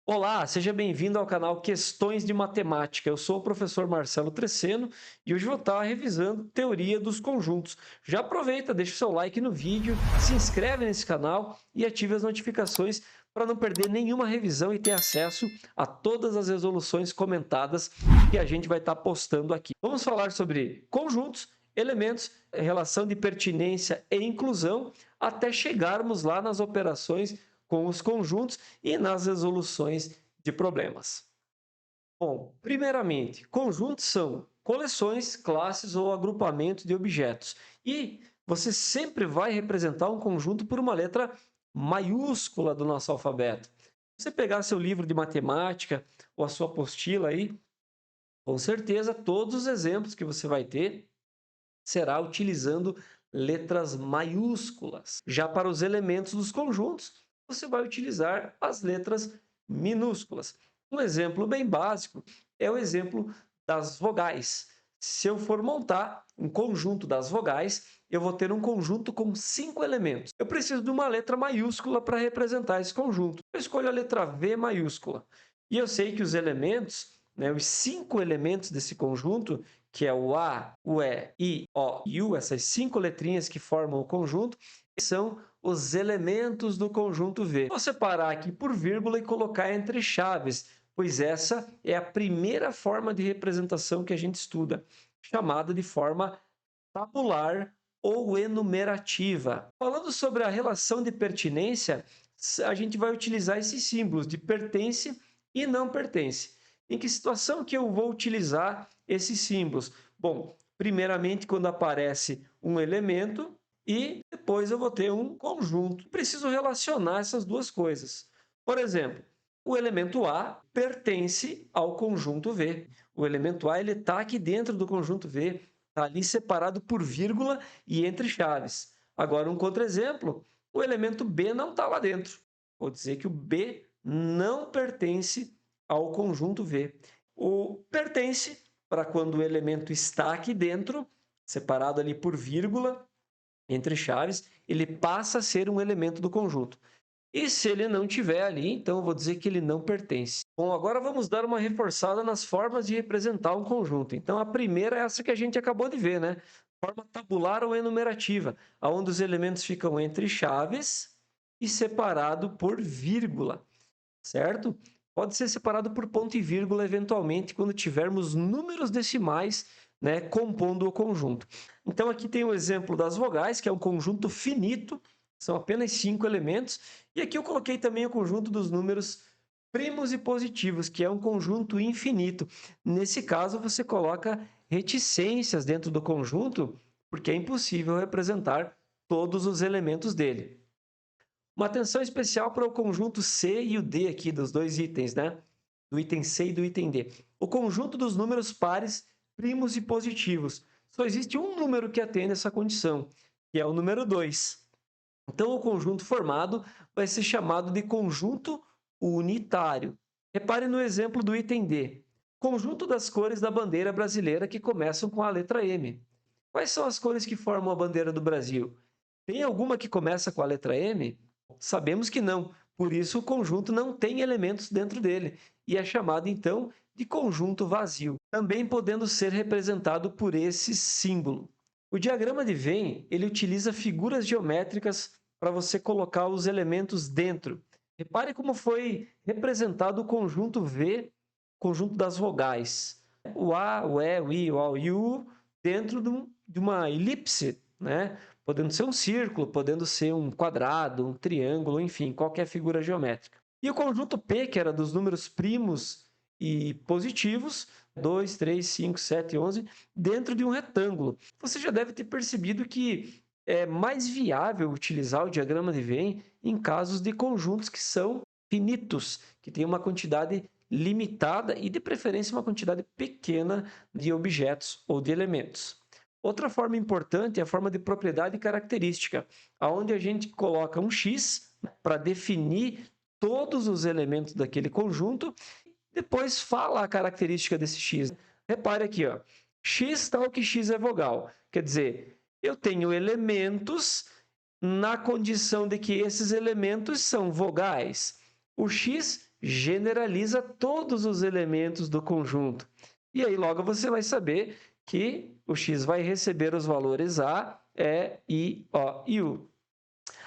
Olá, seja bem-vindo ao canal Questões de Matemática. Eu sou o professor Marcelo Treceno e hoje vou estar revisando teoria dos conjuntos. Já aproveita, deixa o seu like no vídeo, se inscreve nesse canal e ative as notificações para não perder nenhuma revisão e ter acesso a todas as resoluções comentadas que a gente vai estar postando aqui. Vamos falar sobre conjuntos, elementos, relação de pertinência e inclusão, até chegarmos lá nas operações com os conjuntos e nas resoluções de problemas. Bom, primeiramente, conjuntos são coleções, classes ou agrupamentos de objetos. E você sempre vai representar um conjunto por uma letra maiúscula do nosso alfabeto. Se você pegar seu livro de matemática ou a sua apostila aí, com certeza todos os exemplos que você vai ter será utilizando letras maiúsculas. Já para os elementos dos conjuntos, você vai utilizar as letras minúsculas. Um exemplo bem básico é o exemplo das vogais. Se eu for montar um conjunto das vogais, eu vou ter um conjunto com 5 elementos. Eu preciso de uma letra maiúscula para representar esse conjunto. Eu escolho a letra V maiúscula. E eu sei que os elementos, os 5 elementos desse conjunto, que é o A, o E, I, O e U, essas 5 letrinhas que formam o conjunto, são os elementos do conjunto V. Vou separar aqui por vírgula e colocar entre chaves, pois essa é a primeira forma de representação que a gente estuda, chamada de forma tabular ou enumerativa. Falando sobre a relação de pertinência, a gente vai utilizar esses símbolos de pertence e não pertence. Em que situação que eu vou utilizar esses símbolos? Bom, primeiramente quando aparece um elemento e depois eu vou ter um conjunto. Preciso relacionar essas duas coisas. Por exemplo, o elemento A pertence ao conjunto V. O elemento A está aqui dentro do conjunto V, está ali separado por vírgula e entre chaves. Agora, um contra-exemplo, o elemento B não está lá dentro. Vou dizer que o B não pertence ao conjunto V. O pertence, para quando o elemento está aqui dentro, separado ali por vírgula, entre chaves, ele passa a ser um elemento do conjunto. E se ele não tiver ali, então eu vou dizer que ele não pertence. Bom, agora vamos dar uma reforçada nas formas de representar um conjunto. Então, a primeira é essa que a gente acabou de ver, né? Forma tabular ou enumerativa, onde os elementos ficam entre chaves e separado por vírgula, certo? Pode ser separado por ponto e vírgula, eventualmente, quando tivermos números decimais, né, compondo o conjunto. Então, aqui tem o exemplo das vogais, que é um conjunto finito, são apenas 5 elementos. E aqui eu coloquei também o conjunto dos números primos e positivos, que é um conjunto infinito. Nesse caso, você coloca reticências dentro do conjunto, porque é impossível representar todos os elementos dele. Uma atenção especial para o conjunto C e o D aqui, dos dois itens, né? Do item C e do item D. O conjunto dos números pares primos e positivos. Só existe um número que atende essa condição, que é o número 2. Então, o conjunto formado vai ser chamado de conjunto unitário. Repare no exemplo do item D. Conjunto das cores da bandeira brasileira que começam com a letra M. Quais são as cores que formam a bandeira do Brasil? Tem alguma que começa com a letra M? Sabemos que não, por isso o conjunto não tem elementos dentro dele e é chamado então de conjunto vazio, também podendo ser representado por esse símbolo. O diagrama de Venn, ele utiliza figuras geométricas para você colocar os elementos dentro. Repare como foi representado o conjunto V, conjunto das vogais. O A, o E, o I, o O e o U dentro de uma elipse, né? Podendo ser um círculo, podendo ser um quadrado, um triângulo, enfim, qualquer figura geométrica. E o conjunto P, que era dos números primos e positivos, 2, 3, 5, 7, 11, dentro de um retângulo. Você já deve ter percebido que é mais viável utilizar o diagrama de Venn em casos de conjuntos que são finitos, que têm uma quantidade limitada e, de preferência, uma quantidade pequena de objetos ou de elementos. Outra forma importante é a forma de propriedade característica, onde a gente coloca um x para definir todos os elementos daquele conjunto, depois fala a característica desse x. Repare aqui, ó, x tal que x é vogal, quer dizer, eu tenho elementos na condição de que esses elementos são vogais. O x generaliza todos os elementos do conjunto. E aí logo você vai saber que o x vai receber os valores A, E, I, O e U.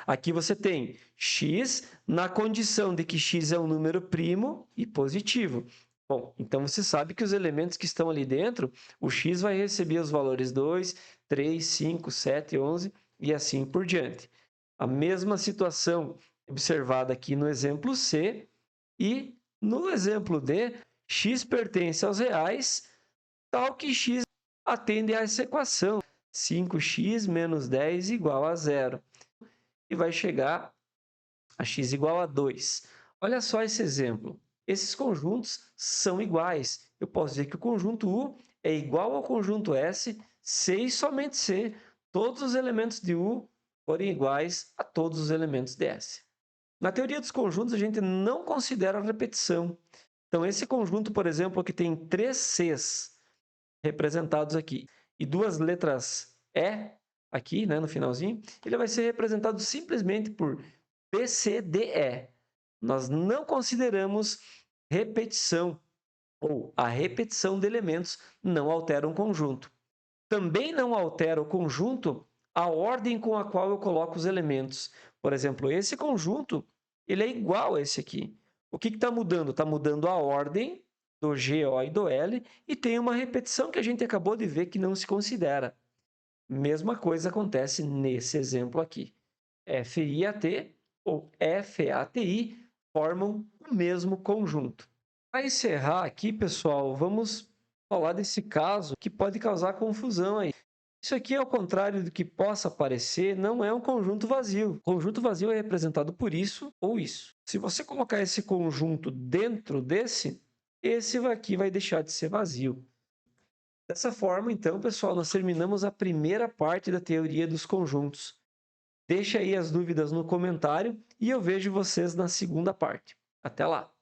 Aqui você tem x na condição de que x é um número primo e positivo. Bom, então você sabe que os elementos que estão ali dentro, o x vai receber os valores 2, 3, 5, 7, 11 e assim por diante. A mesma situação observada aqui no exemplo C e no exemplo D, x pertence aos reais, tal que x atende a essa equação, 5x menos 10 igual a 0. E vai chegar a x igual a 2. Olha só esse exemplo. Esses conjuntos são iguais. Eu posso dizer que o conjunto U é igual ao conjunto S, C e somente C. Todos os elementos de U forem iguais a todos os elementos de S. Na teoria dos conjuntos, a gente não considera a repetição. Então, esse conjunto, por exemplo, que tem 3 Cs representados aqui e 2 letras E aqui, né, no finalzinho, ele vai ser representado simplesmente por BCDE. Nós não consideramos repetição, ou a repetição de elementos não altera um conjunto. Também não altera o conjunto a ordem com a qual eu coloco os elementos. Por exemplo, esse conjunto ele é igual a esse aqui. O que está mudando? Está mudando a ordem do G, O e do L e tem uma repetição que a gente acabou de ver que não se considera. Mesma coisa acontece nesse exemplo aqui. FIAT ou FATI formam o mesmo conjunto. Para encerrar aqui, pessoal, vamos falar desse caso que pode causar confusão aí. Isso aqui, ao contrário do que possa parecer, não é um conjunto vazio. O conjunto vazio é representado por isso ou isso. Se você colocar esse conjunto dentro desse, esse aqui vai deixar de ser vazio. Dessa forma, então, pessoal, nós terminamos a primeira parte da teoria dos conjuntos. Deixa aí as dúvidas no comentário e eu vejo vocês na segunda parte. Até lá!